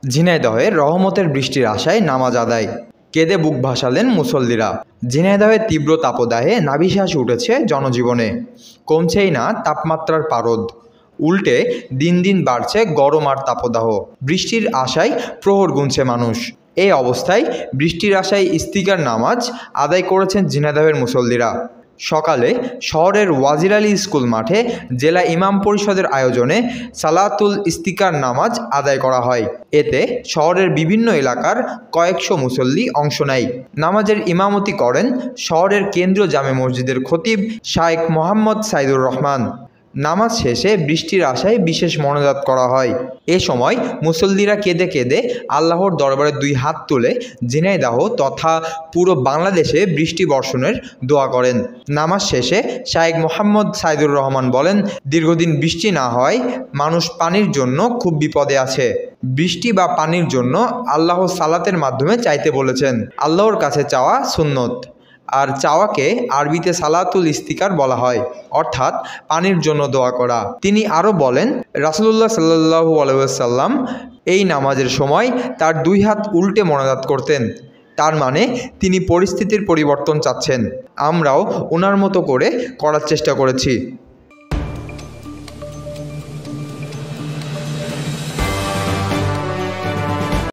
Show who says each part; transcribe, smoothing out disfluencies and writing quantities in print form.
Speaker 1: ঝিনাইদহে রহমতের বৃষ্টির আশায় নামাজ আদায়, কেঁদে বুক ভাসালেন মুসল্লিরা। ঝিনাইদহের তীব্র তাপদাহে নাভিশ্বাস উঠেছে জনজীবনে। কমছেই না তাপমাত্রার পারদ, উল্টে দিন দিন বাড়ছে গরম আর তাপদাহ। বৃষ্টির আশায় প্রহর গুনছে মানুষ। এই অবস্থায় বৃষ্টির আশায় ইস্তিকার নামাজ আদায় করেছেন ঝিনাইদহের মুসল্লিরা। সকালে শহরের ওয়াজির আলী স্কুল মাঠে জেলা ইমাম পরিষদের আয়োজনে সালাতুল ইস্তিকার নামাজ আদায় করা হয়। এতে শহরের বিভিন্ন এলাকার কয়েকশো মুসল্লি অংশ নেয়। নামাজের ইমামতি করেন শহরের কেন্দ্রীয় জামে মসজিদের খতিব শায়েখ মোহাম্মদ সাইদুর রহমান। নামাজ শেষে বৃষ্টির আশায় বিশেষ মোনাজাত করা হয়। এ সময় মুসল্লিরা কেঁদে কেঁদে আল্লাহর দরবারে দুই হাত তুলে ঝিনাইদহ তথা পুরো বাংলাদেশে বৃষ্টি বর্ষণের দোয়া করেন। নামাজ শেষে শায়েখ মোহাম্মদ সাইদুর রহমান বলেন, দীর্ঘদিন বৃষ্টি না হওয়ায় মানুষ পানির জন্য খুব বিপদে আছে। বৃষ্টি বা পানির জন্য আল্লাহ সালাতের মাধ্যমে চাইতে বলেছেন। আল্লাহর কাছে চাওয়া সুন্নত, আর চাওয়াকে আরবিতে সালাতুল ইস্তিকার বলা হয়, অর্থাৎ পানির জন্য দোয়া করা। তিনি আরও বলেন, রাসূলুল্লাহ সাল্লাল্লাহু আলাইহি ওয়াসাল্লাম এই নামাজের সময় তার দুই হাত উল্টে মোনাজাত করতেন। তার মানে তিনি পরিস্থিতির পরিবর্তন চাচ্ছেন। আমরাও ওনার মতো করে করার চেষ্টা করেছি।